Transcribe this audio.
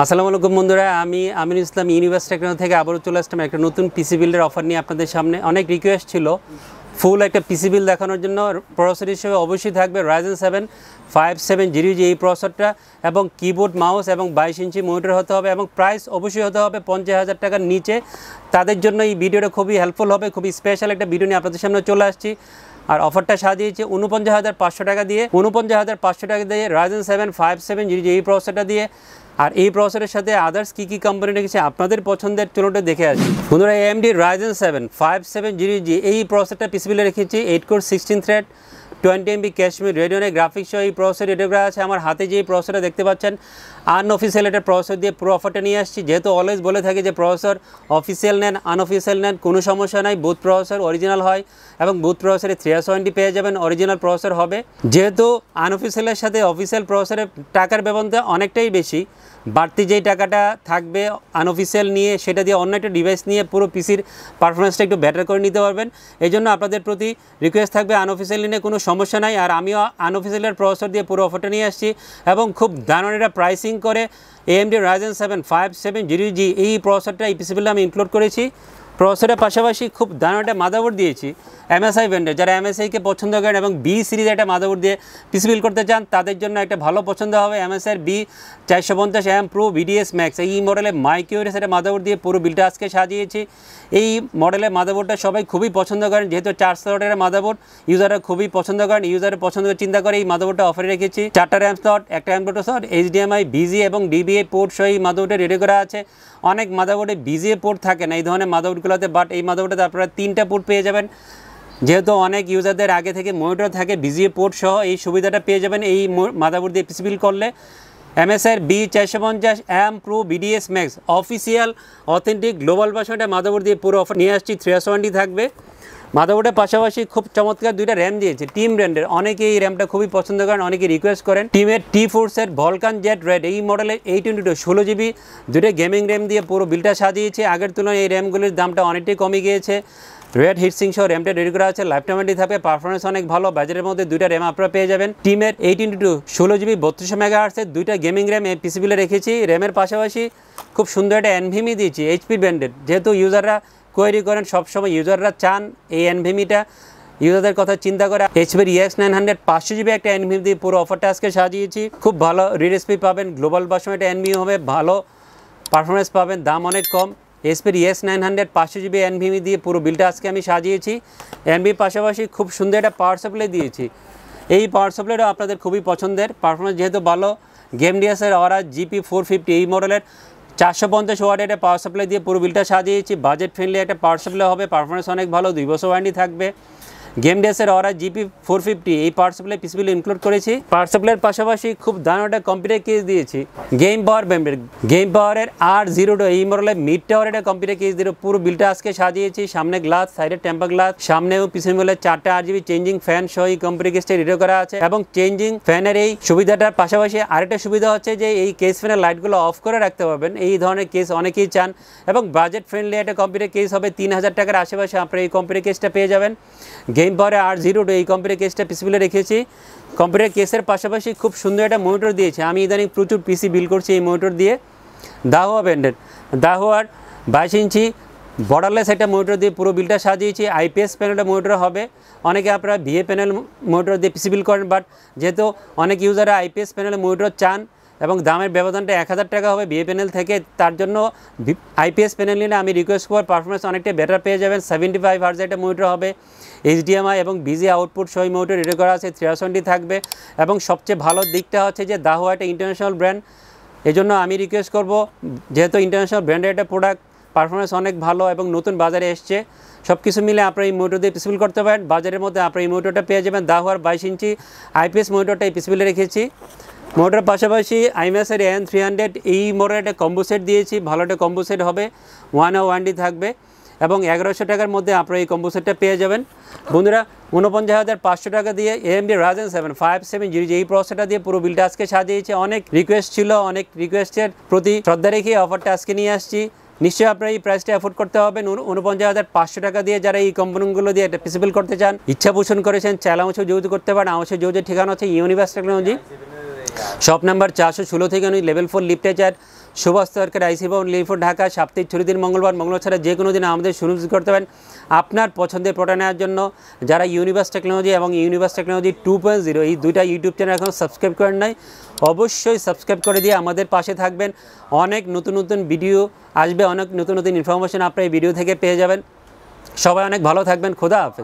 আসসালামু আলাইকুম বন্ধুরা, আমি আমিনুল ইসলাম ইউনিভার্স টেকনোলজি থেকে আবারও চলে আসলাম একটা নতুন পিসি বিল্ডের অফার নিয়ে আপনাদের সামনে। অনেক রিকোয়েস্ট ছিল ফুল একটা পিসি বিল্ড দেখানোর জন্য। প্রসেসর হিসেবে অবশ্যই থাকবে Ryzen 7 5700 এই প্রসেসরটা, এবং কিবোর্ড মাউস এবং 22 ইঞ্চি মনিটর হতে হবে, এবং প্রাইস অবশ্যই হতে হবে 50,000 টাকার নিচে। তাদের জন্য এই ভিডিওটা খুবই হেল্পফুল হবে, খুবই স্পেশাল একটা ভিডিও নিয়ে আপনাদের সামনে চলে আসছি। আর অফারটা সাজিয়েছে 49,500 টাকা দিয়ে, 49,500 টাকা দিয়ে Ryzen 7 5700 এই প্রসেসরটা দিয়ে। আর এই প্রসেসরের সাথে আদার্স কী কোম্পানি রেখেছে আপনাদের পছন্দের, চলুনটা দেখে আসি। বন্ধুরা, AMD Ryzen 7 5700 এই প্রসেসরটা পিসিবিলে রেখেছি। 8 কোর 16 থ্রেড 20 MB ক্যাশমির রেডিয়নের গ্রাফিক্স সহ এই প্রসেসর রেডি করা আছে। আমার হাতে যে প্রসেসরটা দেখতে পাচ্ছেন আনঅফিসিয়াল একটা প্রসেসর দিয়ে পুরো অফারটা নিয়ে আসছি। যেহেতু অলওয়েজ বলে থাকি যে প্রসেসর অফিসিয়াল নেন আনঅফিসিয়াল নেন কোনো সমস্যা নাই, বুথ প্রসেসর অরিজিনাল হয় এবং বুথ প্রসেসরে 3 ইয়ার্স ওয়ারেন্টি পেয়ে যাবেন, অরিজিনাল প্রসেসর হবে। যেহেতু আনঅফিসিয়ালের সাথে অফিসিয়াল প্রসেসরের টাকার ব্যবধান অনেকটাই বেশি, বাড়তি যেই টাকাটা থাকবে আনঅফিসিয়াল নিয়ে সেটা দিয়ে অন্য একটা ডিভাইস নিয়ে পুরো পিসির পারফরমেন্সটা একটু বেটার করে নিতে পারবেন। এই জন্য আপনাদের প্রতি রিকোয়েস্ট থাকবে আনঅফিসিয়াল নিয়ে কোনো সমস্যা নাই। আর আমিও আনঅফিসিয়ালের প্রসেসর দিয়ে পুরো অফারটা নিয়ে আসছি এবং খুব দারুণ একটা প্রাইসিং করে AMD Ryzen 7 5700 এই প্রসেসরটা এই পিসিবিলে আমি ইনক্লুড করেছি। প্রসেসরের পাশাপাশি খুব দারুণ একটা মাদারবোর্ড দিয়েছি MSI ব্র্যান্ডের। যারা MSIকে পছন্দ করেন এবং B সিরিজ একটা মাদারবোর্ড দিয়ে পিসি বিল্ড করতে চান তাদের জন্য একটা ভালো পছন্দ হবে। MSI B450M Pro VDS Max এই মডেলের মাইকিউরেস একটা মাদারবোর্ড দিয়ে পুরো বিলটা আজকে সাজিয়েছি। এই মডেলের মাদারবোর্ডটা সবাই খুবই পছন্দ করেন, যেহেতু 4 স্লটের মাদারবোর্ড ইউজাররা খুবই পছন্দ করেন। ইউজারের পছন্দ চিন্তা করে এই মাদারবোর্ডটা অফারে রেখেছি। 4টা র্যাম স্লট, একটা M.2 স্লট, HDMI BGA এবং DBA পোর্ট সহ এই মাদারবোর্ডে রেডি করা আছে। অনেক মাদারবোর্ডে BGA পোর্ট থাকে না এই ধরনের মাদারবোর্ডগুলোতে, বাট এই মাদারবোর্ডে আপনারা 3টা পোর্ট পেয়ে যাবেন। যেহেতু অনেক ইউজারদের আগে থেকে মনিটর থাকে BGA পোর্ট সহ এই সুবিধাটা পেয়ে যাবেন এই মাদারবোর্ড দিয়ে পিসি বিল্ড করলে। MSI B450M Pro VDS Max official authentic global ভার্সনটা মাদারবোর্ড দিয়ে পুরো অফার নিয়ে আসছি। 3 ইয়ার্স ওয়ারেন্টি থাকবে। মাদারবোর্ডের পাশাপাশি খুব চমৎকার 2টা র্যাম দিয়েছে টিম ব্র্যান্ডের। অনেকে এই র্যামটা খুবই পছন্দ করেন, অনেকে রিকোয়েস্ট করেন। টিমের T-Force ভলকান জেট রেড এই মডেলের 822 16GB 2টা গেমিং র্যাম দিয়ে পুরো বিলটা সাজিয়েছে। আগের তুলনায় এই র্যামগুলির দামটা অনেকটাই কমে গিয়েছে। রেড হিটসিং সহ র্যামটা রেডি করা আছে, লাইফ টাইম ওয়ারেন্টি থাকবে, পারফরমেন্স অনেক ভালো। বাজারের মধ্যে 2টা র্যাম আপনারা পেয়ে যাবেন। টিমের 822 16GB 3200 MHz 2টা গেমিং র্যাম এই পিসিবিলে রেখেছি। র্যামের পাশাপাশি খুব সুন্দর একটা NVMe দিয়েছি HP ব্র্যান্ডের। যেহেতু ইউজাররা কোয়েরি করেন, সবসময় ইউজাররা চান এই NVMeটা, ইউজারদের কথা চিন্তা করে HP EX 900 500GB একটা NVMe দিয়ে পুরো অফারটা আজকে সাজিয়েছি। খুব ভালো রিড স্পিড পাবেন, গ্লোবাল ভার্সন একটা NVMe হবে, ভালো পারফরমেন্স পাবেন, দাম অনেক কম। HP EX 900 500GB NVMe দিয়ে পুরো বিলটা আজকে আমি সাজিয়েছি। NVMe পাশাপাশি খুব সুন্দর একটা পাওয়ার সাপ্লাই দিয়েছি। এই পাওয়ার সাপ্লাইটাও আপনাদের খুবই পছন্দের, পারফরমেন্স যেহেতু ভালো। গেমডিয়াসের Aura GP450 এই মডেলের 450 ওয়াটের একটা পাওয়ার সাপ্লাই দিয়ে পুরো বিলটা সাজিয়েছি। বাজেট ফ্রেন্ডলি একটা পাওয়ার সাপ্লাই হবে, পারফরমেন্স অনেক ভালো, 2 বছর ওয়ারেন্টি থাকবে। গেমডিয়াসের Aura GP450 এই পাওয়ার সাপ্লাই পিসিবিলে ইনক্লুড করেছি। পাওয়ার সাপ্লাইয়ের পাশাপাশি খুব দারুণ একটা কম্পিউটার কেস দিয়েছি গেম পাওয়ার ব্র্যান্ডের। গেম পাওয়ারের R02 এই মডেলের মিড টাওয়ার একটা কম্পিউটার কেস দিয়ে পুরো বিলটা আজকে সাজিয়েছি। সামনে গ্লাস, সাইডে টেম্পার গ্লাস, সামনেও পিছনে মিলে 4টা RGB চেঞ্জিং ফ্যান সহ এই কম্পিউটার কেসটা রেডি করা আছে। এবং চেঞ্জিং ফ্যানের এই সুবিধাটার পাশাপাশি আরেকটা সুবিধা হচ্ছে যে এই কেস ফ্যানের লাইটগুলো অফ করে রাখতে পারবেন। এই ধরনের কেস অনেকেই চান এবং বাজেট ফ্রেন্ডলি একটা কম্পিউটার কেস হবে। 3000 টাকার আশেপাশে আপনারা এই কম্পিউটার কেসটা পেয়ে যাবেন। গেম পাওয়ারে R02 এই কম্পিউটার কেসটা পিসিবিলে রেখেছি। কম্পিউটার কেসের পাশাপাশি খুব সুন্দর একটা মনিটর দিয়েছে। আমি ইদানিং প্রচুর পিসি বিল করছি এই মনিটর দিয়ে। দাহুয়া ব্র্যান্ডের দাহুয়ার 22 ইঞ্চি বর্ডারলেস একটা মনিটর দিয়ে পুরো বিলটা সাজিয়েছি। IPS প্যানেলটা মনিটর হবে। অনেকে আপনারা VA প্যানেল মনিটর দিয়ে পিসি বিল করেন, বাট যেহেতু অনেক ইউজাররা IPS প্যানেলের মনিটর চান এবং দামের ব্যবধানটা 1000 টাকা হবে VA প্যানেল থেকে, তার জন্য IPS প্যানেল নিলে আমি রিকোয়েস্ট করব, পারফরমেন্স অনেকটা বেটার পেয়ে যাবেন। 75 Hz একটা মনিটর হবে, HDMI এবং BGA আউটপুট সহ মনিটর রেডি করা আছে, 3 ইয়ার্স ওয়ারেন্টি থাকবে। এবং সবচেয়ে ভালো দিকটা হচ্ছে যে দাহুয়া একটা ইন্টারন্যাশনাল ব্র্যান্ড, এই জন্য আমি রিকোয়েস্ট করব, যেহেতু ইন্টারন্যাশনাল ব্র্যান্ডের একটা প্রোডাক্ট, পারফরমেন্স অনেক ভালো এবং নতুন বাজারে এসছে, সব কিছু মিলে আপনারা এই মনিটর দিয়ে পিসিবিল করতে পারেন। বাজারের মধ্যে আপনারা এই মনিটরটা পেয়ে যাবেন। দাহুয়ার 22 ইঞ্চি IPS মনিটরটা এই পিসিবিলে রেখেছি। মোটরের পাশাপাশি IMAX-এর AN300 এই মডেলের একটা কম্বো সেট দিয়েছি, ভালো একটা কম্বো সেট হবে, 1 ইয়ার ওয়ারেন্টি থাকবে এবং 1100 টাকার মধ্যে আপনারা এই কম্বো সেটটা পেয়ে যাবেন। বন্ধুরা, 49,500 টাকা দিয়ে AMD Ryzen 7 5700 এই প্রসেসরটা দিয়ে পুরো বিলটা আজকে সাজিয়েছে। অনেক রিকোয়েস্ট ছিল, অনেক রিকোয়েস্টের প্রতি শ্রদ্ধা রেখে অফারটা আজকে নিয়ে আসছি। নিশ্চয়ই আপনারা এই প্রাইসটা অ্যাফোর্ড করতে হবে। 49,500 টাকা দিয়ে যারা এই কম্পোনেন্টগুলো দিয়ে একটা পিসি বিল্ড করতে চান, ইচ্ছা পোষণ করেছেন, চাইলে আমার সাথে যোগাযোগ করতে পারেন। আমার সাথে যোগাযোগের ঠিকানা হচ্ছে ইউনিভার্স টেকনোলজি, শপ নাম্বার 416 থেকে লেভেল 4 লিফটে 4 সুভাষ সরকার আইসি ভবন লিফোর্ড ঢাকা, সাপ্তাহিক ছুটির দিন মঙ্গলবার ছাড়া যে কোনো দিন আমাদের শুরু করতে পারেন আপনার পছন্দের প্রোডাক্ট নেওয়ার জন্য। যারা ইউনিভার্স টেকনোলজি এবং ইউনিভার্স টেকনোলজি 2.0 এই দুইটা ইউটিউব চ্যানেল এখন সাবস্ক্রাইব করেন নাই, অবশ্যই সাবস্ক্রাইব করে দিয়ে আমাদের পাশে থাকবেন। অনেক নতুন নতুন ভিডিও আসবে, অনেক নতুন নতুন ইনফরমেশন আপনারা এই ভিডিও থেকে পেয়ে যাবেন। সবাই অনেক ভালো থাকবেন। খোদা হাফেজ।